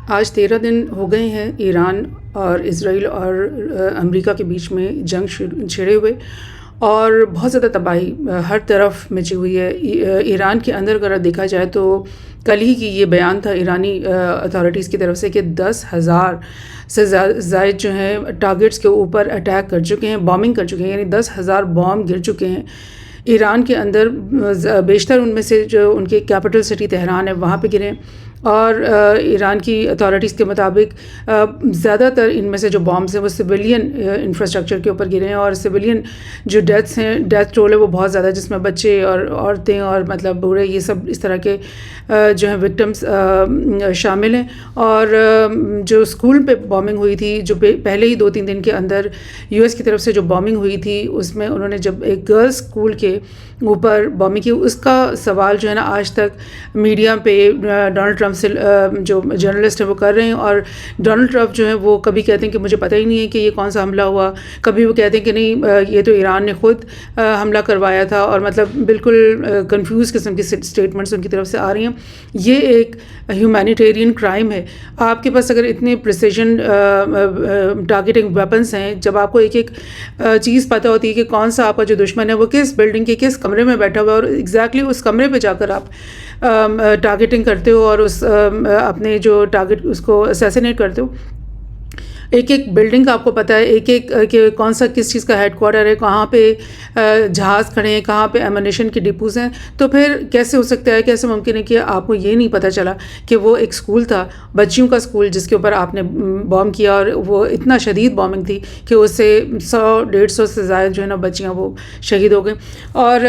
آج 13 دن ہو گئے ہیں ایران اور اسرائیل اور امریکہ کے بیچ میں جنگ چھڑے ہوئے، اور بہت زیادہ تباہی ہر طرف مچی ہوئی ہے۔ ایران کے اندر اگر دیکھا جائے تو کل ہی کی یہ بیان تھا ایرانی اتھارٹیز کی طرف سے کہ 10,000 سے زائد جو ہیں ٹارگٹس کے اوپر اٹیک کر چکے ہیں، بامبنگ کر چکے ہیں، یعنی 10,000 بام گر چکے ہیں ایران کے اندر۔ بیشتر ان میں سے جو ان کی کیپٹل سٹی تہران ہے وہاں پہ گرے، اور ایران کی اتھارٹیز کے مطابق زیادہ تر ان میں سے جو بامز ہیں وہ سویلین انفراسٹرکچر کے اوپر گرے ہیں، اور سویلین جو ڈیتھس ہیں، ڈیتھ ٹول ہے وہ بہت زیادہ ہے، جس میں بچے اور عورتیں اور مطلب بوڑھے یہ سب اس طرح کے جو ہیں وکٹمس شامل ہیں۔ اور جو اسکول پہ بامبنگ ہوئی تھی، جو پہلے ہی 2-3 دن کے اندر یو ایس کی طرف سے جو بامبنگ ہوئی تھی، اس میں انہوں نے جب ایک گرلز اسکول کے اوپر بامبنگ کی، اس کا سوال جو ہے نا آج تک میڈیا پہ ڈونلڈ ٹرمپ سے جو جرنلسٹ ہیں وہ کر رہے ہیں، اور ڈونلڈ ٹرمپ جو ہیں وہ کبھی کہتے ہیں کہ مجھے پتہ ہی نہیں ہے کہ یہ کون سا حملہ ہوا، کبھی وہ کہتے ہیں کہ نہیں یہ تو ایران نے خود حملہ کروایا تھا، اور مطلب بالکل کنفیوز قسم کی سٹیٹمنٹس ان کی طرف سے آ رہی ہیں۔ یہ ایک ہیومینیٹیرین کرائم ہے۔ آپ کے پاس اگر اتنے پریسیجن ٹارگیٹنگ ویپنس ہیں، جب آپ کو ایک ایک چیز پتہ ہوتی ہے کہ کون سا آپ کا جو دشمن ہے وہ کس بلڈنگ کے کس کمرے میں بیٹھا ہوا ہے، اور ایگزیکٹلی اس کمرے پہ جا کر آپ ٹارگیٹنگ کرتے ہو اور اس اپنے جو ٹارگیٹ اس کو اسیسینیٹ کرتے ہو، ایک ایک بلڈنگ کا آپ کو پتہ ہے، ایک ایک کہ کون سا کس چیز کا ہیڈ کوارٹر ہے، کہاں پہ جہاز کھڑے ہیں، کہاں پہ ایمونیشن کی ڈپوز ہیں، تو پھر کیسے ہو سکتا ہے، کیسے ممکن ہے کہ آپ کو یہ نہیں پتہ چلا کہ وہ ایک اسکول تھا، بچیوں کا اسکول، جس کے اوپر آپ نے بام کیا، اور وہ اتنا شدید بامنگ تھی کہ اس سے 100-150 سے زائد جو ہے نا بچیاں وہ شہید ہو گئیں۔ اور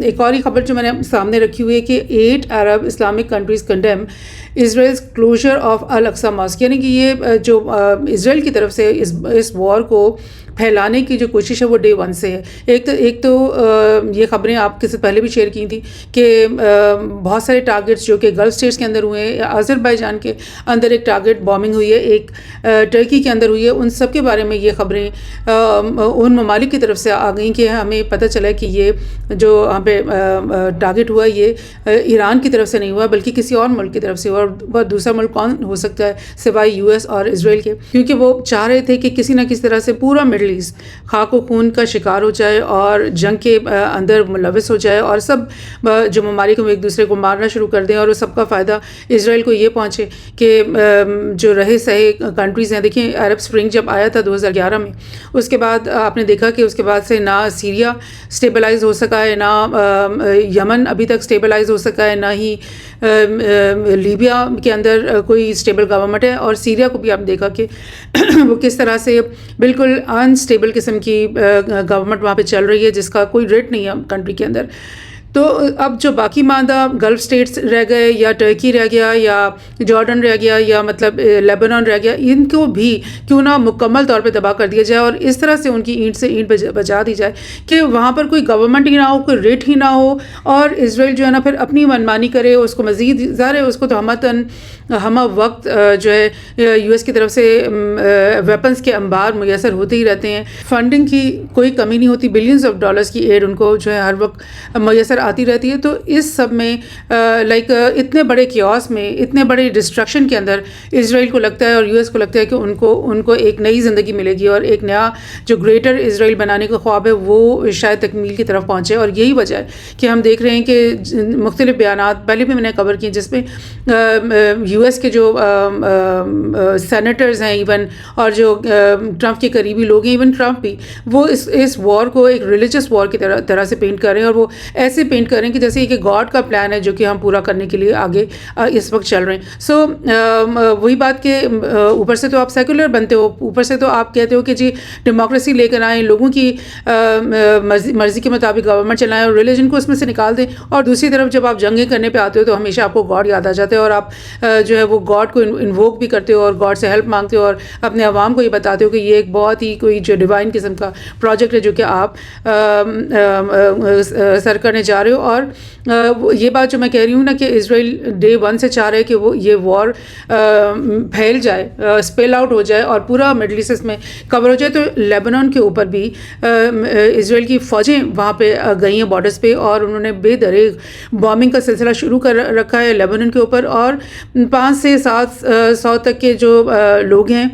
ایک اور ہی خبر جو میں نے سامنے رکھی ہوئی ہے کہ 8 Arab Islamic countries condemn Israel's closure of Al Aqsa mosque, یعنی کہ یہ جو اسرائیل کی طرف سے اس وار کو پھیلانے کی جو کوشش ہے وہ ڈے 1 سے ہے۔ ایک تو یہ خبریں آپ کے سے پہلے بھی شیئر کی تھیں کہ بہت سارے ٹارگٹس جو کہ گلف اسٹیٹس کے اندر ہوئے ہیں، آذربائیجان کے اندر ایک ٹارگٹ بامبنگ ہوئی ہے، ایک ٹرکی کے اندر ہوئی ہے، ان سب کے بارے میں یہ خبریں ان ممالک کی طرف سے آ گئیں کہ ہمیں پتہ چلا کہ یہ جو وہاں پہ ٹارگٹ ہوا یہ ایران کی طرف سے نہیں ہوا بلکہ کسی اور ملک کی طرف سے ہوا، اور دوسرا ملک کون ہو سکتا ہے سوائے یو ایس اور اسرائیل کے، کیونکہ وہ چاہ رہے تھے کہ کسی نہ کسی طرح سے پورا مڈل ایسٹ خاک و خون کا شکار ہو جائے اور جنگ کے اندر ملوث ہو جائے، اور سب جو ممالک ہیں وہ ایک دوسرے کو مارنا شروع کر دیں، اور اس سب کا فائدہ اسرائیل کو یہ پہنچے کہ جو رہے سہے کنٹریز ہیں۔ دیکھیں عرب اسپرنگ جب آیا تھا 2011 میں، اس کے بعد آپ نے دیکھا کہ اس کے بعد سے نہ سیریا اسٹیبلائز ہو سکا ہے، نہ یمن ابھی تک اسٹیبلائز ہو سکا ہے، نہ ہی لیبیا کے اندر کوئی اسٹیبل گورنمنٹ ہے، اور سیریا کو بھی آپ نے دیکھا کہ وہ کس طرح سے بالکل انسٹیبل قسم کی گورنمنٹ وہاں پہ چل رہی ہے، جس کا کوئی ریٹ نہیں ہے کنٹری کے اندر۔ تو اب جو باقی ماندہ گلف سٹیٹس رہ گئے، یا ٹرکی رہ گیا، یا جارڈن رہ گیا، یا مطلب لیبنان رہ گیا، ان کو بھی کیوں نہ مکمل طور پہ تباہ کر دیا جائے، اور اس طرح سے ان کی اینٹ سے اینٹ بچا دی جائے کہ وہاں پر کوئی گورنمنٹ ہی نہ ہو، کوئی ریٹ ہی نہ ہو، اور اسرائیل جو ہے نا پھر اپنی منمانی کرے، اس کو مزید ظاہر ہے اس کو تو ہمہ وقت جو ہے یو ایس کی طرف سے ویپنز کے انبار میسر ہوتے ہی رہتے ہیں، فنڈنگ کی کوئی کمی نہیں ہوتی، بلینز آف ڈالرز کی ایڈ ان کو جو ہے ہر وقت میسر آتی رہتی ہے۔ تو اس سب میں اتنے بڑے کیوس میں، اتنے بڑے ڈسٹرکشن کے اندر اسرائیل کو لگتا ہے اور یو ایس کو لگتا ہے کہ ان کو ایک نئی زندگی ملے گی، اور ایک نیا جو گریٹر اسرائیل بنانے کا خواب ہے وہ شاید تکمیل کی طرف پہنچے۔ اور یہی وجہ ہے کہ ہم دیکھ رہے ہیں کہ مختلف بیانات پہلے بھی میں نے کور کی، جس میں یو ایس کے جو سینیٹرز ہیں ایون، اور جو ٹرمپ کے قریبی لوگ ہیں، ایون ٹرمپ بھی، وہ اس وار کو ایک ریلیجس وار کی طرح سے پینٹ کر رہے ہیں، اور وہ ایسے پینٹ کر رہے ہیں کہ جیسے کہ گاڈ کا پلان ہے جو کہ ہم پورا کرنے کے لیے آگے اس وقت چل رہے ہیں۔ سو وہی بات کہ اوپر سے تو آپ سیکولر بنتے ہو، اوپر سے تو آپ کہتے ہو کہ جی ڈیموکریسی لے کر آئیں، لوگوں کی مرضی کے مطابق گورنمنٹ چلائیں اور ریلیجن کو اس میں سے نکال دیں، اور دوسری طرف جب آپ جنگیں کرنے پہ آتے ہو تو ہمیشہ آپ کو گاڈ یاد آ جاتا ہے، اور آپ جو ہے وہ گاڈ کو انووک بھی کرتے ہو اور گاڈ سے ہیلپ مانگتے ہو، اور اپنے عوام کو یہ بتاتے ہو کہ یہ ایک بہت ہی کوئی جو ڈیوائن قسم کا پروجیکٹ ہے جو کہ آپ سر کرنے جا چاہ رہے ہو. اور یہ بات جو میں کہہ رہی ہوں نا کہ اسرائیل ڈے 1 سے چاہ رہے ہے کہ وہ یہ وار پھیل جائے, اسپیل آؤٹ ہو جائے اور پورا مڈل ایسٹ اس میں کور ہو جائے. تو لیبنان کے اوپر بھی اسرائیل کی فوجیں وہاں پہ گئی ہیں بارڈرز پہ, اور انہوں نے بے دریغ بامبنگ کا سلسلہ شروع کر رکھا ہے لیبنان کے اوپر. اور 500 سے 700 تک کے جو لوگ ہیں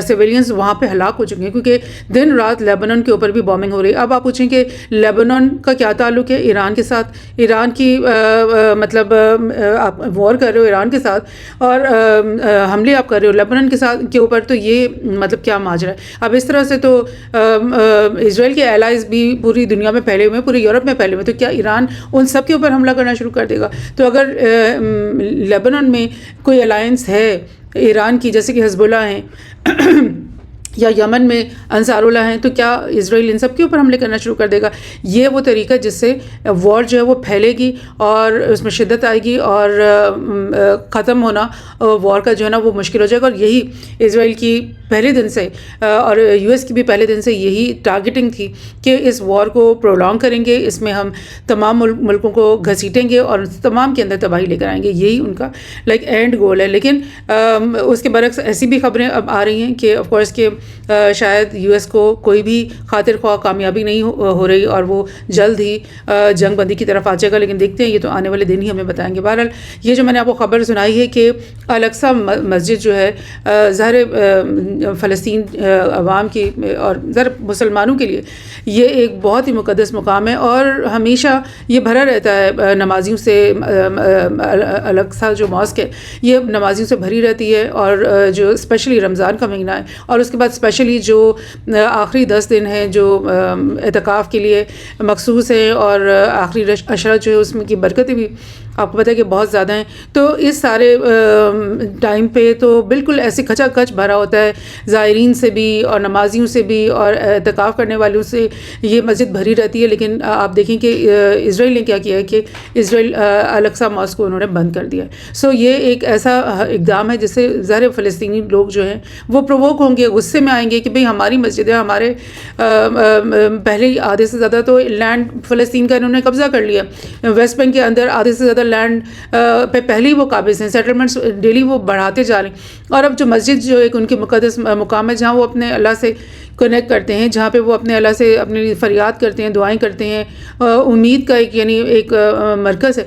سویلینز وہاں پہ ہلاک ہو چکے ہیں, کیونکہ دن رات لیبنان کے اوپر بھی بامبنگ ہو رہی ہے. اب آپ پوچھیں کہ لیبنان کا کیا تعلق ہے ایران کے ساتھ؟ ایران کی مطلب آپ وار کر رہے ہو ایران کے ساتھ اور حملے آپ کر رہے ہو لیبنان کے اوپر, تو یہ مطلب کیا ماجرا ہے؟ اب اس طرح سے تو اسرائیل کے الائز بھی پوری دنیا میں پھیلے ہوئے ہیں, پورے یورپ میں پھیلے ہوئے ہیں, تو کیا ایران ان سب کے اوپر حملہ کرنا شروع کر دے گا؟ تو اگر لیبنان میں کوئی الائنس ہے ایران کی, جیسے کہ حزب اللہ ہیں یا یمن میں انصار اللہ ہیں, تو کیا اسرائیل ان سب کے اوپر حملے کرنا شروع کر دے گا؟ یہ وہ طریقہ جس سے وار جو ہے وہ پھیلے گی اور اس میں شدت آئے گی اور ختم ہونا وار کا جو ہے نا وہ مشکل ہو جائے گا. اور یہی اسرائیل کی پہلے دن سے اور یو ایس کی بھی پہلے دن سے یہی ٹارگیٹنگ تھی کہ اس وار کو پرولونگ کریں گے, اس میں ہم تمام ملکوں کو گھسیٹیں گے اور تمام کے اندر تباہی لے کر آئیں گے. یہی ان کا اینڈ گول ہے. لیکن اس کے برعکس ایسی بھی خبریں اب آ رہی ہیں کہ آف کورس کہ شاید یو ایس کو کوئی بھی خاطر خواہ کامیابی نہیں ہو رہی اور وہ جلد ہی جنگ بندی کی طرف آ جائے گا. لیکن دیکھتے ہیں, یہ تو آنے والے دن ہی ہمیں بتائیں گے. بہرحال یہ جو میں نے آپ کو خبر سنائی ہے کہ الاقصی مسجد جو ہے ظاہر فلسطین عوام کی اور ظاہر مسلمانوں کے لیے یہ ایک بہت ہی مقدس مقام ہے, اور ہمیشہ یہ بھرا رہتا ہے نمازیوں سے. الاقصی جو ماسک ہے یہ نمازیوں سے بھری رہتی ہے, اور جو اسپیشلی رمضان کا مہینہ ہے اور اس کے بعد اسپیشلی جو آخری 10 دن ہیں جو اعتکاف کے لیے مخصوص ہیں, اور آخری عشرہ جو ہے اس میں کی برکتیں بھی آپ کو پتہ ہے کہ بہت زیادہ ہیں. تو اس سارے ٹائم پہ تو بالکل ایسے کھچا کھچ بھرا ہوتا ہے زائرین سے بھی اور نمازیوں سے بھی اور اعتکاف کرنے والوں سے یہ مسجد بھری رہتی ہے. لیکن آپ دیکھیں کہ اسرائیل نے کیا کیا ہے کہ اسرائیل الاقصی ماسک کو انہوں نے بند کر دیا ہے. سو یہ ایک ایسا اقدام ہے جس سے ظاہر فلسطینی لوگ جو ہیں وہ پرووک ہوں گے, غصے میں آئیں گے کہ بھئی ہماری مسجد ہے, ہمارے پہلے ہی آدھے سے زیادہ تو لینڈ فلسطین کا انہوں نے قبضہ کر لیا. ویسٹ بینک کے اندر آدھے سے زیادہ لینڈ پہ پہلے ہی وہ قابض ہیں, سیٹلمنٹس ڈیلی وہ بڑھاتے جا رہے ہیں. اور اب جو مسجد جو ایک ان کی مقدس مقام ہے جہاں وہ اپنے اللہ سے کنیکٹ کرتے ہیں, جہاں پہ وہ اپنے اللہ سے اپنی فریاد کرتے ہیں, دعائیں کرتے ہیں, امید کا ایک یعنی ایک مرکز ہے,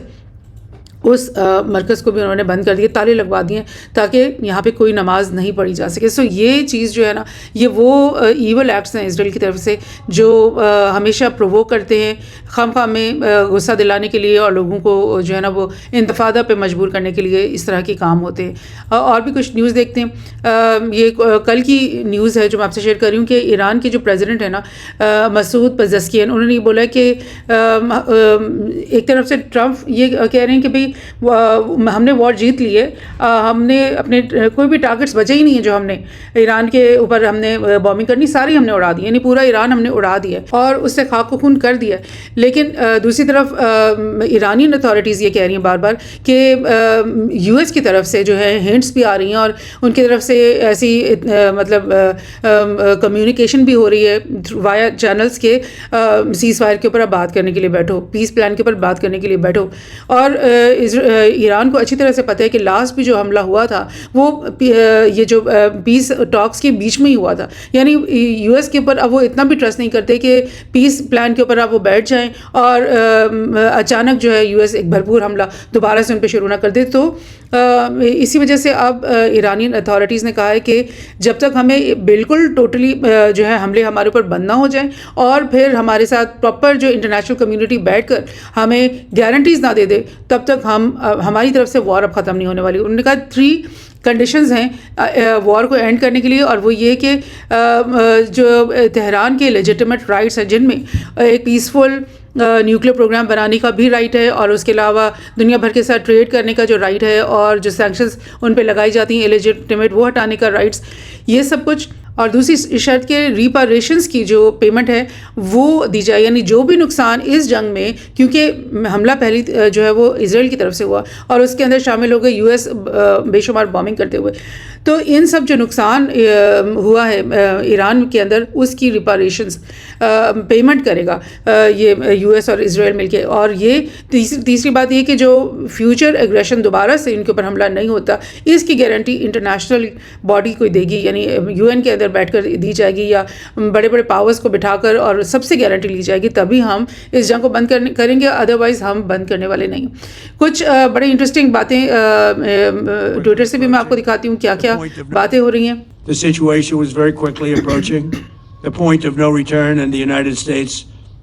اس مرکز کو بھی انہوں نے بند کر دیا, تالے لگوا دیے تاکہ یہاں پہ کوئی نماز نہیں پڑھی جا سکے. سو یہ چیز جو ہے نا یہ وہ ایول ایکٹس ہیں اسرائیل کی طرف سے جو ہمیشہ پرووک کرتے ہیں خام خواہ میں غصہ دلانے کے لیے اور لوگوں کو جو ہے نا وہ انتفاضہ پہ مجبور کرنے کے لیے اس طرح کے کام ہوتے ہیں. اور بھی کچھ نیوز دیکھتے ہیں. یہ کل کی نیوز ہے جو میں آپ سے شیئر کر رہی ہوں کہ ایران کے جو پریزیڈنٹ ہیں نا مسعود پزشکیان, انہوں نے یہ بولا کہ ایک طرف سے ٹرمپ یہ کہہ رہے ہیں کہ بھئی ہم نے وار جیت لی ہے, ہم نے اپنے کوئی بھی ٹارگٹس بچے ہی نہیں ہیں جو ہم نے ایران کے اوپر ہم نے بامبنگ کرنی ساری ہم نے اڑا دی, یعنی پورا ایران ہم نے اڑا دیا اور اس سے خاک و خون کر دیا. لیکن دوسری طرف ایرانی اتھارٹیز یہ کہہ رہی ہیں بار بار کہ یو ایس کی طرف سے جو ہے ہنٹس بھی آ رہی ہیں اور ان کی طرف سے ایسی مطلب کمیونیکیشن بھی ہو رہی ہے وایا چینلز کے سیز فائر کے اوپر آپ بات کرنے کے لیے بیٹھو, پیس پلان کے اوپر بات کرنے کے لیے بیٹھو. اور ایران کو اچھی طرح سے پتہ ہے کہ لاسٹ بھی جو حملہ ہوا تھا وہ یہ جو پیس ٹاکس کے بیچ میں ہی ہوا تھا, یعنی یو ایس کے اوپر اب وہ اتنا بھی ٹرسٹ نہیں کرتے کہ پیس پلان کے اوپر اب وہ بیٹھ جائیں اور اچانک جو ہے یو ایس ایک بھرپور حملہ دوبارہ سے ان پہ شروع نہ کر دے. تو اسی وجہ سے اب ایرانی اتھارٹیز نے کہا ہے کہ جب تک ہمیں بالکل ٹوٹلی جو ہے حملے ہمارے اوپر بند نہ ہو جائیں اور پھر ہمارے ساتھ پراپر جو انٹرنیشنل کمیونٹی بیٹھ کر ہمیں گارنٹیز نہ دے دے تب تک ہماری طرف سے وار اب ختم نہیں ہونے والی. انہوں نے کہا 3 کنڈیشنز ہیں وار کو اینڈ کرنے کے لیے, اور وہ یہ کہ جو تہران کے لیجیٹمیٹ رائٹس ہیں جن میں ایک پیسفل نیوکلیر پروگرام بنانے کا بھی رائٹ ہے, اور اس کے علاوہ دنیا بھر کے ساتھ ٹریڈ کرنے کا جو رائٹ ہے, اور جو سینکشنز ان پہ لگائی جاتی ہیں لیجیٹمیٹ وہ ہٹانے کا رائٹس, یہ سب کچھ. اور دوسری شرط کہ ریپریشنز کی جو پیمنٹ ہے وہ دی جائے، یعنی جو بھی نقصان اس جنگ میں، کیونکہ حملہ پہلی جو ہے وہ اسرائیل کی طرف سے ہوا اور اس کے اندر شامل ہو گئے یو ایس بے شمار بامبنگ کرتے ہوئے، تو ان سب جو نقصان ہوا ہے ایران کے اندر اس کی ریپریشنز پیمنٹ کرے گا یہ یو ایس اور اسرائیل مل کے. اور یہ تیسری بات یہ کہ جو فیوچر ایگریشن دوبارہ سے ان کے اوپر حملہ نہیں ہوتا اس کی گارنٹی انٹرنیشنل باڈی کو دے گی، یعنی یو این کے اندر بیٹھ کر دی جائے گی یا بڑے بڑے پاورز کو بٹھا کر اور سب سے گارنٹی لی جائے گی، تبھی ہم اس جنگ کو بند کریں گے، ادروائز ہم بند کرنے والے نہیں. کچھ بڑے انٹرسٹنگ باتیں ٹویٹر سے بھی میں آپ کو دکھاتی ہوں کیا کیا باتیں ہو رہی ہیں. The situation was very quickly approaching the point of no return, and the United States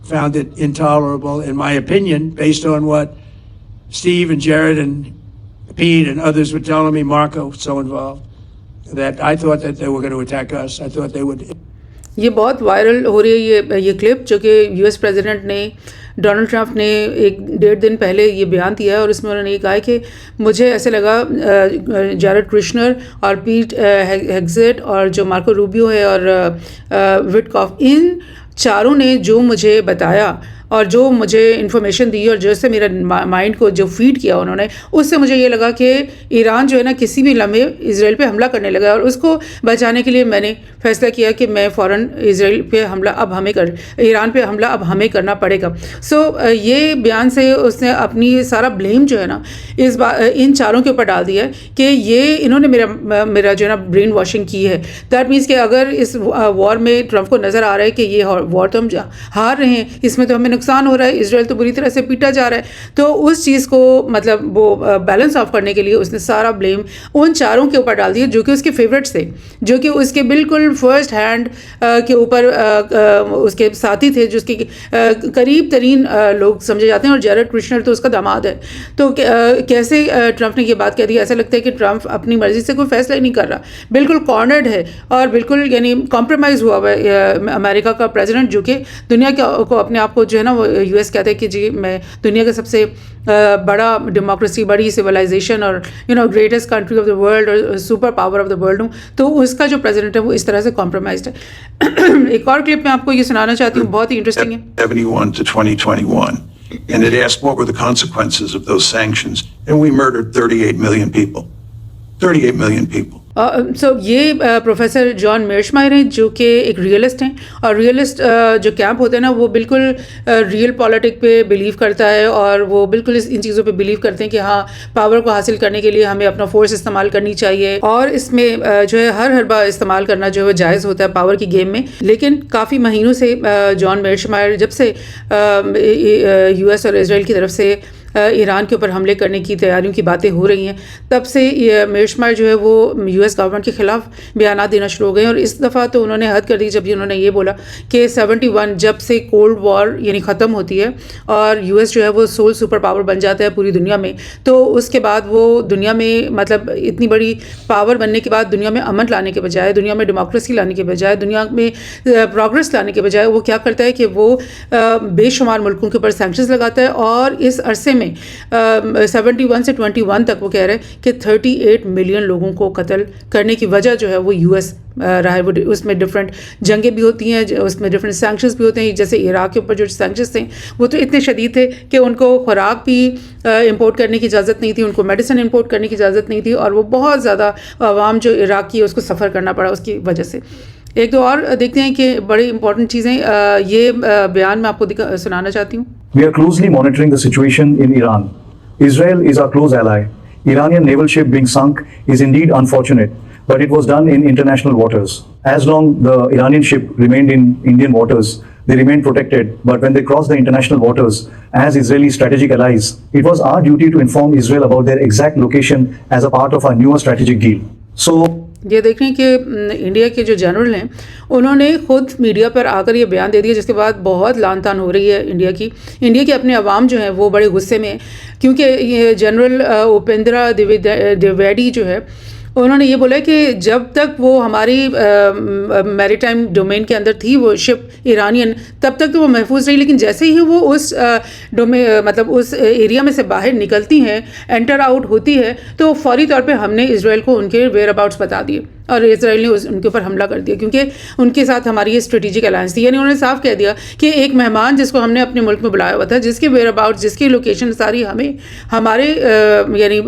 found it intolerable, in my opinion, based on what Steve and Jared and Pete and others were telling me. Marco was so involved that I thought that they were going to attack us. I thought they would. یہ بہت viral ہو رہی ہے یہ clip جو کہ U S president نے Donald Trump نے 1-1.5 دن پہلے یہ بیان دیا ہے، اور اس میں انہوں نے یہ کہا ہے کہ مجھے ایسے لگا جیرڈ کرشنر اور پیٹ ہیگزیٹ اور جو مارکو روبیو ہے اور وٹکاف، ان چاروں نے جو مجھے بتایا اور جو مجھے انفارمیشن دی اور جیسے میرا مائنڈ کو جو فیڈ کیا انہوں نے، اس سے مجھے یہ لگا کہ ایران جو ہے نا کسی بھی لمحے اسرائیل پہ حملہ کرنے لگا، اور اس کو بچانے کے لیے میں نے فیصلہ کیا کہ میں فوراً اسرائیل پہ حملہ ایران پہ حملہ اب ہمیں کرنا پڑے گا. یہ بیان سے اس نے اپنی سارا بلیم جو ہے نا ان چاروں کے اوپر ڈال دیا ہے کہ یہ انہوں نے میرا جو ہے نا برین واشنگ کی ہے. دیٹ مینس کہ اگر اس وار میں ٹرمپ کو نظر آ رہا ہے کہ یہ وار تو ہم ہار رہے ہیں، اس میں تو ہمیں نقصان ہو رہا ہے، اسرائیل تو بری طرح سے پیٹا جا رہا ہے، تو اس چیز کو مطلب وہ بیلنس آف کرنے کے لیے اس نے سارا بلیم ان چاروں کے اوپر ڈال دیا جو کہ اس کے فیوریٹس تھے، جو کہ اس کے بالکل فرسٹ ہینڈ کے اوپر اس کے ساتھی تھے، جو اس کے قریب ترین لوگ سمجھے جاتے ہیں، اور جیرڈ کرشنر تو اس کا داماد ہے. تو کیسے ٹرمپ نے یہ بات کہہ دی؟ ایسا لگتا ہے کہ ٹرمپ اپنی مرضی سے کوئی فیصلہ ہی نہیں کر رہا، بالکل کارنرڈ ہے اور بالکل یعنی کمپرومائز ہوا ہوا ہے امریکہ کا پریزیڈنٹ، جو کہ دنیا کو اپنے آپ کو جو ہے نا وہ یو ایس کہتے ہیں کہ جی میں دنیا کا سب سے بڑا ڈیموکریسی، بڑی سویلائزیشن اور greatest country of the world اور super power of the world ہوں، تو اس کا جو پریزیڈنٹ ہے وہ اس طرح سے کمپرومائزڈ ہے. ایک اور کلپ میں آپ کو یہ سنانا چاہتی ہوں، بہت ہی انٹرسٹنگ ہے. 71 to 2021, and it asked what were the consequences of those sanctions, and we murdered 38 million people. 38 million people. یہ پروفیسر جان میرشمائر ہیں جو کہ ایک ریئلسٹ ہیں، اور ریئلسٹ جو کیمپ ہوتا ہے نا وہ بالکل ریئل پالیٹک پہ بلیو کرتا ہے، اور وہ بالکل ان چیزوں پہ بلیو کرتے ہیں کہ ہاں پاور کو حاصل کرنے کے لیے ہمیں اپنا فورس استعمال کرنی چاہیے، اور اس میں جو ہے ہر حربہ استعمال کرنا جو ہے جائز ہوتا ہے پاور کی گیم میں. لیکن کافی مہینوں سے جان میرشمائر جب سے یو ایس اور اسرائیل کی طرف سے ایران کے اوپر حملے کرنے کی تیاریوں کی باتیں ہو رہی ہیں، تب سے میرشمائر جو ہے وہ یو ایس گورنمنٹ کے خلاف بیانات دینا شروع ہو گئے. اور اس دفعہ تو انہوں نے حد کر دی جب انہوں نے یہ بولا کہ 71 جب سے کولڈ وار یعنی ختم ہوتی ہے اور یو ایس جو ہے وہ سول سپر پاور بن جاتا ہے پوری دنیا میں، تو اس کے بعد وہ دنیا میں مطلب اتنی بڑی پاور بننے کے بعد دنیا میں امن لانے کے بجائے، دنیا میں ڈیموکریسی لانے کے بجائے، دنیا میں پروگریس لانے کے بجائے وہ کیا کرتا ہے کہ وہ بے شمار ملکوں کے اوپر سینکشنز لگاتا ہے. اور اس عرصے میں 71 سے 21 تک وہ کہہ رہے ہیں کہ 38 ملین لوگوں کو قتل کرنے کی وجہ جو ہے وہ یو ایس رہا ہے. وہ اس میں ڈفرینٹ جنگیں بھی ہوتی ہیں، اس میں ڈفرینٹ سینکشنز بھی ہوتے ہیں. جیسے عراق کے اوپر جو سینکشنز تھے وہ تو اتنے شدید تھے کہ ان کو خوراک بھی امپورٹ کرنے کی اجازت نہیں تھی، ان کو میڈیسن امپورٹ کرنے کی اجازت نہیں تھی، اور وہ بہت زیادہ عوام جو عراق کی ہے اس کو سفر کرنا پڑا اس کی وجہ سے. ایک دو اور دیکھتے ہیں کہ بڑی امپورٹنٹ چیزیں یہ بیان میں آپ کو سنانا چاہتی ہوں. We are closely monitoring the situation in Iran. Israel is our close ally. Iranian naval ship being sunk is indeed unfortunate, but it was done in international waters. As long the Iranian ship remained in Indian waters, they remained protected, but when they crossed the international waters as Israeli strategic allies, it was our duty to inform Israel about their exact location as a part of our newer strategic deal. So یہ دیکھ رہے ہیں کہ India کے جو general ہیں انہوں نے خود میڈیا پر آ کر یہ بیان دے دیا، جس کے بعد بہت لان تان ہو رہی ہے انڈیا کے اپنے عوام جو ہیں وہ بڑے غصے میں ہیں، کیونکہ یہ جنرل اپیندرا دیویڈی جو ہے انہوں نے یہ بولا کہ جب تک وہ ہماری میری ٹائم ڈومین کے اندر تھی وہ شپ ایرانین، تب تک تو وہ محفوظ رہی، لیکن جیسے ہی وہ اس مطلب اس ایریا میں سے باہر نکلتی ہیں، انٹر آؤٹ ہوتی ہے، تو فوری طور پہ ہم نے اسرائیل کو ان کے ویئر اباؤٹس بتا دیے. اور اسرائیل نے ان کے اوپر حملہ کر دیا کیونکہ ان کے ساتھ ہماری یہ اسٹریٹجک الائنس تھی. یعنی انہوں نے صاف کہہ دیا کہ ایک مہمان جس کو ہم نے اپنے ملک میں بلایا ہوا تھا, جس کے ویئر اباؤٹ, جس کی لوکیشن ساری ہمیں ہمارے یعنی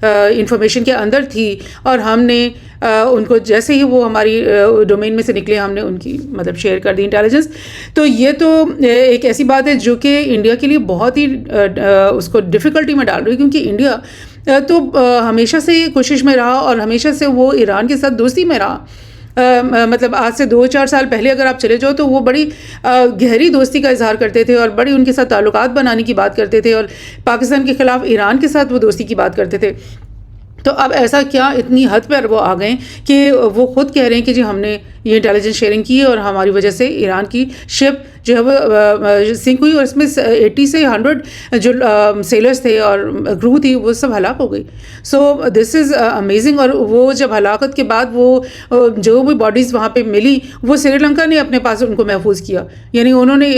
انفارمیشن کے اندر تھی, اور ہم نے ان کو جیسے ہی وہ ہماری ڈومین میں سے نکلے ہم نے ان کی مطلب شیئر کر دی انٹیلیجنس. تو یہ تو ایک ایسی بات ہے جو کہ انڈیا کے لیے بہت ہی اس کو ڈفیکلٹی میں ڈال رہی ہے, کیونکہ انڈیا تو ہمیشہ سے کوشش میں رہا اور ہمیشہ سے وہ ایران کے ساتھ دوستی میں رہا. مطلب آج سے 2-4 سال پہلے اگر آپ چلے جاؤ تو وہ بڑی گہری دوستی کا اظہار کرتے تھے اور بڑی ان کے ساتھ تعلقات بنانے کی بات کرتے تھے, اور پاکستان کے خلاف ایران کے ساتھ وہ دوستی کی بات کرتے تھے. تو اب ایسا کیا اتنی حد پر وہ آ گئے کہ وہ خود کہہ رہے ہیں کہ جی ہم نے یہ انٹیلیجنس شیئرنگ کی اور ہماری وجہ سے ایران کی شپ جو ہے وہ سنک ہوئی, اور اس میں 80 سے 100 جو سیلرز تھے اور کرو تھی وہ سب ہلاک ہو گئی. سو دس از امیزنگ. اور وہ جب ہلاکت کے بعد وہ جو بھی باڈیز وہاں پہ ملی وہ سری لنکا نے اپنے پاس ان کو محفوظ کیا. یعنی انہوں نے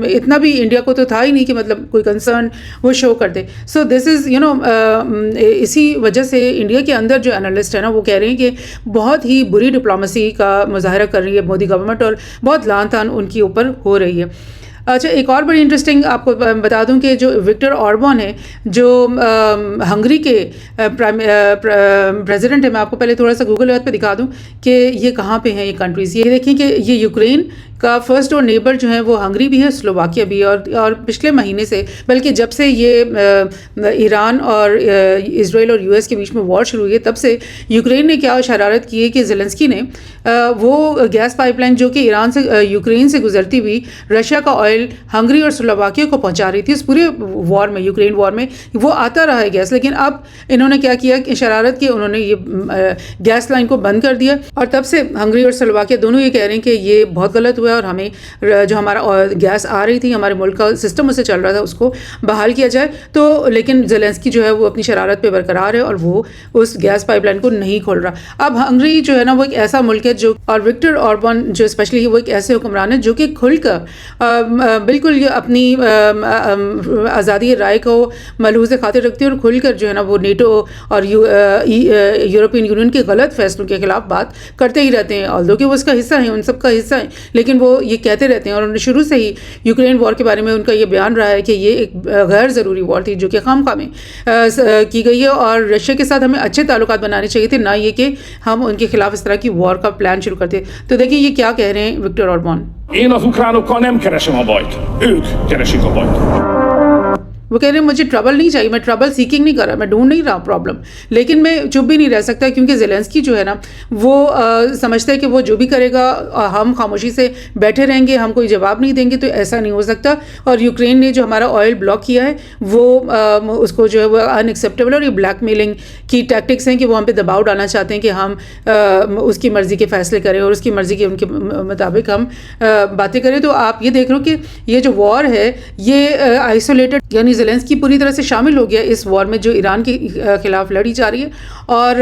اتنا بھی انڈیا کو تو تھا ہی نہیں کہ مطلب کوئی کنسرن وہ شو کر دے. سو دس از اسی وجہ سے انڈیا کے اندر جو انالسٹ ہے نا وہ کہہ رہے ہیں کہ بہت ہی بری ڈپلومسی کا مظاہرہ کر رہی ہے مودی گورنمنٹ, اور بہت لان تان ان کے اوپر ہو رہی ہے. اچھا, ایک اور بڑی انٹرسٹنگ آپ کو بتا دوں کہ جو وکٹر اوربان ہے جو ہنگری کے پریزیڈنٹ ہے, میں آپ کو پہلے تھوڑا سا گوگل ارتھ پہ دکھا دوں کہ یہ کہاں پہ ہیں یہ کنٹریز. یہ دیکھیں کہ یہ یوکرین کا فرسٹ ڈور نیبر جو ہے وہ ہنگری بھی ہے, سلوواکیہ بھی ہے, اور پچھلے مہینے سے بلکہ جب سے یہ ایران اور اسرائیل اور US کے بیچ میں وار شروع ہوئی ہے تب سے یوکرین نے کیا شرارت کی ہے کہ زیلنسکی نے وہ گیس پائپ لائن جو کہ ایران سے یوکرین سے گزرتی ہوئی رشیا کا آئل ہنگری اور سلوواکیہ کو پہنچا رہی تھی. اس پورے وار میں, یوکرین وار میں وہ آتا رہا ہے گیس, لیکن اب انہوں نے کیا کیا کہ شرارت کی, انہوں نے یہ گیس لائن کو بند کر دیا, اور تب سے ہنگری اور سلوواکیہ دونوں یہ کہہ رہے ہیں کہ یہ بہت غلط ہوا اور ہمیں جو ہمارا گیس آ رہی تھی, ہمارے ملک کا سسٹم اس سے چل رہا تھا, اس کو بحال کیا جائے. تو لیکن زیلنسکی جو ہے وہ اپنی شرارت پہ برقرار ہے اور وہ اس گیس پائپ لائن کو نہیں کھول رہا. اب ہنگری جو ہے نا وہ ایک ایسا ملک ہے جو, اور وکٹر اوربان جو اسپیشلی وہ ایک ایسے حکمران ہے جو کہ کھل کر بالکل اپنی آزادی رائے کو ملحوظ خاطر رکھتی ہے, اور کھل کر جو ہے نا وہ نیٹو اور یورپین یونین کے غلط فیصلوں کے خلاف بات کرتے ہی رہتے ہیں. آلدو کہ وہ اس کا حصہ ہیں, ان سب کا حصہ ہیں, لیکن وہ یہ کہتے رہتے ہیں. اور انہوں نے شروع سے ہی یوکرین وار کے بارے میں ان کا یہ بیان رہا ہے کہ یہ ایک غیر ضروری وار تھی جو کہ خواہ میں کی گئی ہے, اور رشیا کے ساتھ ہمیں اچھے تعلقات بنانے چاہیے تھے, نہ یہ کہ ہم ان کے خلاف اس طرح کی وار کا پلان شروع کرتے. تو دیکھیں یہ کیا کہہ رہے ہیں Viktor Orban. Én az ukránokkal nem keresem a bajt, ők keresik a bajt. وہ کہہ رہے ہیں مجھے ٹربل نہیں چاہیے, میں ٹربل سیکنگ نہیں کر رہا, میں ڈھونڈ نہیں رہا پرابلم, لیکن میں چپ بھی نہیں رہ سکتا کیونکہ زیلنسکی جو ہے نا وہ سمجھتا ہے کہ وہ جو بھی کرے گا ہم خاموشی سے بیٹھے رہیں گے, ہم کوئی جواب نہیں دیں گے, تو ایسا نہیں ہو سکتا. اور یوکرین نے جو ہمارا آئل بلاک کیا ہے وہ اس کو جو ہے وہ ان ایکسیپٹیبل, اور یہ بلیک میلنگ کی ٹیکٹکس ہیں کہ وہ ہم پہ دباؤ ڈالنا چاہتے ہیں کہ ہم اس کی مرضی کے فیصلے کریں اور اس کی مرضی کے ان کے مطابق ہم باتیں کریں. تو آپ یہ دیکھ رہے ہو کہ یہ جو وار ہے یہ آئسولیٹڈ, یعنی زیلنسکی پوری طرح سے شامل ہو گیا اس وار میں جو ایران کے خلاف لڑی جا رہی ہے, اور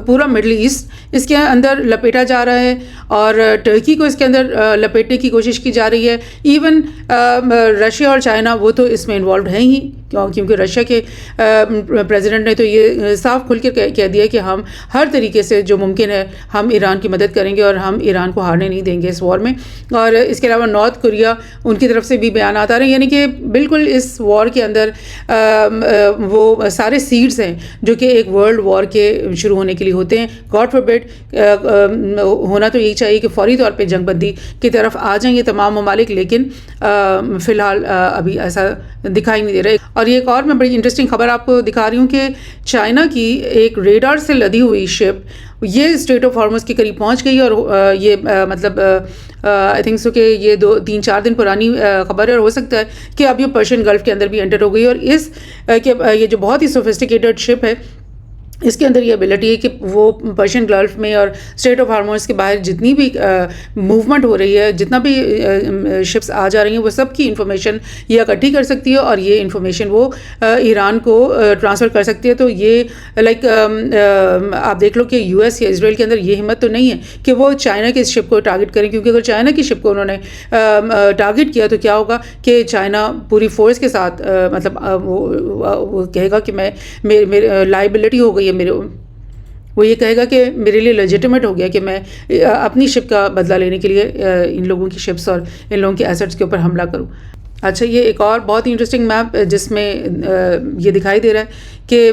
پورا مڈل ایسٹ اس کے اندر لپیٹا جا رہا ہے, اور ٹرکی کو اس کے اندر لپیٹنے کی کوشش کی جا رہی ہے. ایون رشیا اور چائنا وہ تو اس میں انوالوڈ ہیں ہی, کیونکہ رشیا کے پریزیڈنٹ نے تو یہ صاف کھل کے کہہ دیا کہ ہم ہر طریقے سے جو ممکن ہے ہم ایران کی مدد کریں گے اور ہم ایران کو ہارنے نہیں دیں گے اس وار میں. اور اس کے علاوہ نارتھ کوریا ان کی طرف سے بھی بیانات آ رہے ہیں, یعنی کہ بالکل اس وار کے اندر وہ سارے سیڈز ہیں جو کہ ایک ورلڈ وار کے شروع ہونے کے لیے ہوتے ہیں. گاڈ فوربڈ ہونا تو یہی چاہیے کہ فوری طور پہ جنگ بندی کی طرف آ جائیں یہ تمام ممالک, لیکن فی الحال ابھی ایسا دکھائی نہیں دے رہا. اور یہ ایک اور میں بڑی انٹرسٹنگ خبر آپ کو دکھا رہی ہوں کہ چائنا کی ایک ریڈار سے لدی ہوئی شپ یہ اسٹریٹ آف ہارمز کے قریب پہنچ گئی, اور یہ مطلب آئی تھنک سو کہ یہ 2-3-4 دن پرانی خبر ہے, اور ہو سکتا ہے کہ اب یہ پرشین گلف کے اندر بھی انٹر ہو گئی. اور اس کہ یہ جو بہت ہی سوفسٹیکیٹڈ شپ ہے اس کے اندر یہ ایبلٹی ہے کہ وہ پرشین گلف میں اور اسٹریٹ آف ہارمز کے باہر جتنی بھی موومنٹ ہو رہی ہے, جتنا بھی شپس آ جا رہی ہیں, وہ سب کی انفارمیشن یہ اکٹھی کر سکتی ہے, اور یہ انفارمیشن وہ ایران کو ٹرانسفر کر سکتی ہے. تو یہ لائک آپ دیکھ لو کہ US یا اسرائیل کے اندر یہ ہمت تو نہیں ہے کہ وہ چائنا کی اس شپ کو ٹارگٹ کریں, کیونکہ اگر چائنا کی شپ کو انہوں نے ٹارگٹ کیا تو کیا ہوگا کہ چائنا پوری فورس کے ساتھ مطلب وہ کہے گا کہ میں میری لائبلٹی ہو گئی ہے میرے وہ یہ کہے گا کہ میرے لیے لیجیٹیمیٹ ہو گیا کہ میں اپنی شپ کا بدلہ لینے کے لیے ان لوگوں کی شپس اور ان لوگوں کے ایسٹس کے اوپر حملہ کروں. اچھا، یہ ایک اور بہت ہی انٹرسٹنگ میپ جس میں یہ دکھائی دے رہا ہے کہ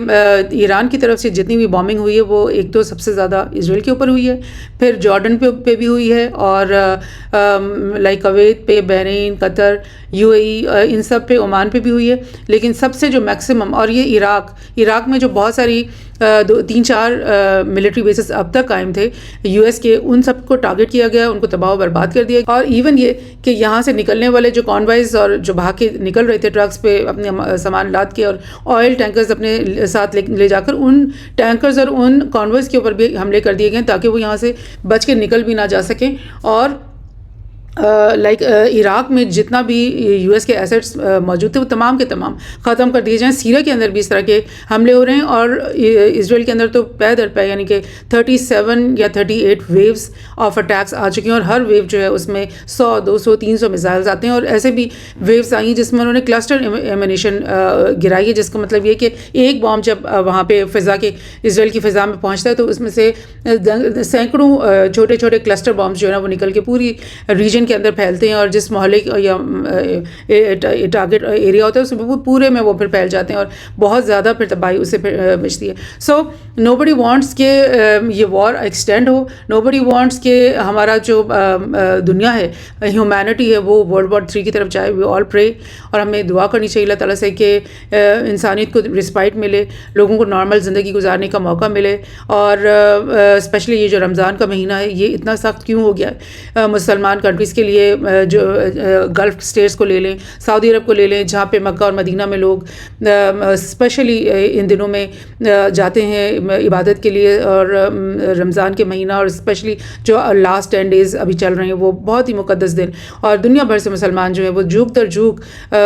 ایران کی طرف سے جتنی بھی بامبنگ ہوئی ہے وہ ایک تو سب سے زیادہ اسرائیل کے اوپر ہوئی ہے، پھر جارڈن پہ بھی ہوئی ہے، اور لائک کویت پہ، بحرین، قطر، UAE، ان سب پہ، عمان پہ بھی ہوئی ہے. لیکن سب سے جو میکسیمم، اور یہ عراق میں جو بہت ساری 3-4 ملٹری بیسز اب تک قائم تھے US کے، ان سب کو ٹارگٹ کیا گیا، ان کو تباہ و برباد کر دیا. اور ایون یہ کہ یہاں سے نکلنے والے جو کانوائز اور جو بھاگ کے نکل رہے تھے ٹرکس پہ اپنے سامان لاد کے، اور آئل ٹینکرز اپنے ساتھ لے جا کر، ان ٹینکرز اور ان کانوائز کے اوپر بھی حملے کر دیے گئے تاکہ وہ یہاں سے بچ کے نکل بھی نہ جا سکیں. اور لائک عراق میں جتنا بھی US کے ایسٹس موجود تھے وہ تمام کے تمام ختم کر دیے جائیں. سیریا کے اندر بھی اس طرح کے حملے ہو رہے ہیں، اور اسرائیل کے اندر تو پے در پے، یعنی کہ 37 یا 38 ویوز آف اٹیکس آ چکی ہیں، اور ہر ویو جو ہے اس میں 100، 200، 300 میزائلز آتے ہیں. اور ایسے بھی ویوز آئی ہیں جس میں انہوں نے کلسٹر ایمونیشن گرائی ہے، جس کا مطلب یہ کہ ایک بام جب وہاں پہ اسرائیل کی فضا میں پہنچتا ہے تو اس میں سے سینکڑوں چھوٹے چھوٹے کلسٹر بامز جو ہے نا وہ نکل کے پوری ریجن کے اندر پھیلتے ہیں، اور جس محلے یا ٹارگٹ ایریا ہوتا ہے اس میں پورے میں وہ پھر پھیل جاتے ہیں، اور بہت زیادہ پھر تباہی اسے بچتی ہے. سو نو بڈی وانٹس کہ یہ وار ایکسٹینڈ ہو، نو بڈی وانٹس کہ ہمارا جو دنیا ہے، ہیومینٹی ہے، وہ World War III کی طرف جائے. وی آل پرے، اور ہمیں دعا کرنی چاہیے اللہ تعالیٰ سے کہ انسانیت کو رسپائٹ ملے، لوگوں کو نارمل زندگی گزارنے کا موقع ملے. اور اسپیشلی یہ جو رمضان کا مہینہ ہے یہ اتنا سخت کیوں ہو گیا ہے مسلمان کنٹریز کے لیے، جو گلف اسٹیٹس کو لے لیں، سعودی عرب کو لے لیں، جہاں پہ مکہ اور مدینہ میں لوگ اسپیشلی ان دنوں میں جاتے ہیں عبادت کے لیے، اور رمضان کے مہینہ، اور اسپیشلی جو لاسٹ 10 days ابھی چل رہے ہیں وہ بہت ہی مقدس دن، اور دنیا بھر سے مسلمان جو ہیں وہ جھوک در جھوک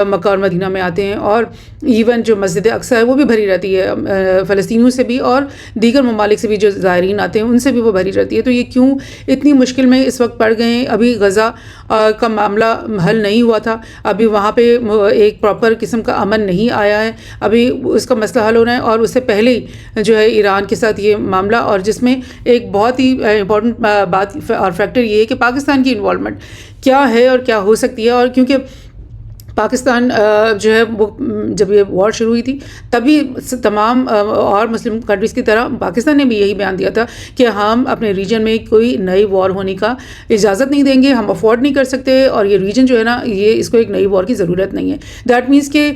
مکہ اور مدینہ میں آتے ہیں. اور ایون جو مسجد اقصیٰ ہے وہ بھی بھری رہتی ہے، فلسطینیوں سے بھی اور دیگر ممالک سے بھی جو زائرین آتے ہیں ان سے بھی وہ بھری رہتی ہے. تو یہ کیوں اتنی مشکل میں اس وقت پڑ گئے ہیں؟ ابھی غزہ کا معاملہ حل نہیں ہوا تھا، ابھی وہاں پہ ایک پراپر قسم کا امن نہیں آیا ہے، ابھی اس کا مسئلہ حل ہونا ہے. اور اس سے پہلے ہی جو ہے ایران کے ساتھ یہ معاملہ، اور جس میں ایک بہت ہی امپورٹنٹ بات اور فیکٹر یہ ہے کہ پاکستان کی انوالومنٹ کیا ہے اور کیا ہو سکتی ہے. اور کیونکہ پاکستان جو ہے وہ جب یہ وار شروع ہوئی تھی تبھی تمام اور مسلم کنٹریز کی طرح پاکستان نے بھی یہی بیان دیا تھا کہ ہم اپنے ریجن میں کوئی نئی وار ہونے کا اجازت نہیں دیں گے، ہم افورڈ نہیں کر سکتے، اور یہ ریجن جو ہے نا یہ اس کو ایک نئی وار کی ضرورت نہیں ہے. دیٹ مینس کہ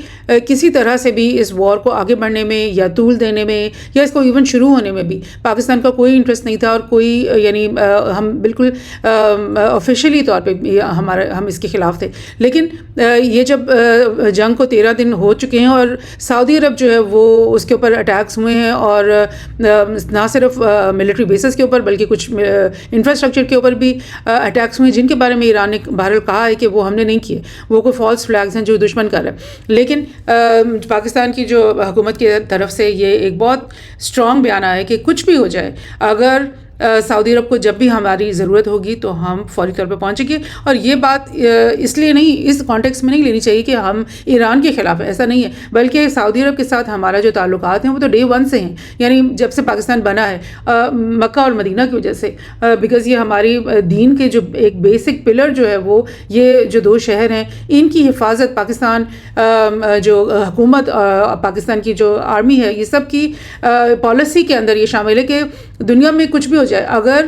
کسی طرح سے بھی اس وار کو آگے بڑھنے میں یا طول دینے میں یا اس کو ایون شروع ہونے میں بھی پاکستان کا کوئی انٹرسٹ نہیں تھا، اور کوئی یعنی ہم بالکل آفیشیلی طور پہ ہم اس کے خلاف تھے. لیکن یہ جب جنگ کو 13 دن ہو چکے ہیں اور سعودی عرب جو ہے وہ اس کے اوپر اٹیکس ہوئے ہیں، اور نہ صرف ملٹری بیسز کے اوپر بلکہ کچھ انفراسٹرکچر کے اوپر بھی اٹیکس ہوئے ہیں جن کے بارے میں ایران نے بہرحال کہا ہے کہ وہ ہم نے نہیں کیے، وہ کوئی فالس فلیگز ہیں جو دشمن کر رہا ہے. لیکن پاکستان کی جو حکومت کی طرف سے یہ ایک بہت اسٹرانگ بیان آیا ہے کہ کچھ بھی ہو جائے، اگر سعودی عرب کو جب بھی ہماری ضرورت ہوگی تو ہم فوری طور پہ پہنچیں گے. اور یہ بات اس لیے نہیں، اس کانٹیکس میں نہیں لینی چاہیے کہ ہم ایران کے خلاف ہیں، ایسا نہیں ہے، بلکہ سعودی عرب کے ساتھ ہمارا جو تعلقات ہیں وہ تو ڈے 1 سے ہیں، یعنی جب سے پاکستان بنا ہے مکہ اور مدینہ کی وجہ سے، بیکاز یہ ہماری دین کے جو ایک بیسک پلر جو ہے وہ یہ جو 2 شہر ہیں ان کی حفاظت پاکستان جو حکومت، پاکستان کی جو آرمی ہے، یہ سب کی پالیسی کے اندر یہ شامل ہے کہ دنیا میں کچھ بھی ہو جائے، اگر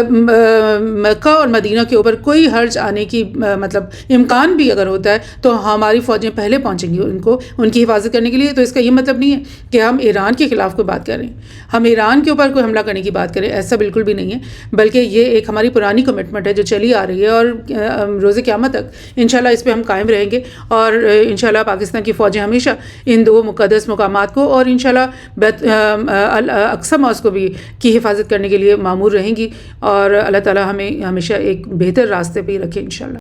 مکہ اور مدینہ کے اوپر کوئی حرج آنے کی مطلب امکان بھی اگر ہوتا ہے تو ہماری فوجیں پہلے پہنچیں گی ان کی حفاظت کرنے کے لیے. تو اس کا یہ مطلب نہیں ہے کہ ہم ایران کے خلاف کوئی بات کریں، ہم ایران کے اوپر کوئی حملہ کرنے کی بات کریں، ایسا بالکل بھی نہیں ہے، بلکہ یہ ایک ہماری پرانی کمٹمنٹ ہے جو چلی آ رہی ہے، اور روز قیامت تک انشاءاللہ اس پہ ہم قائم رہیں گے. اور انشاءاللہ پاکستان کی فوجیں ہمیشہ ان 2 مقدس مقامات کو اور انشاءاللہ اقصی موضوع کو بھی کی حفاظت کرنے کے لیے مامور رہیں گی. اور اللہ تعالیٰ ہمیں ہمیشہ ایک بہتر راستے پہ ہی رکھے انشاءاللہ.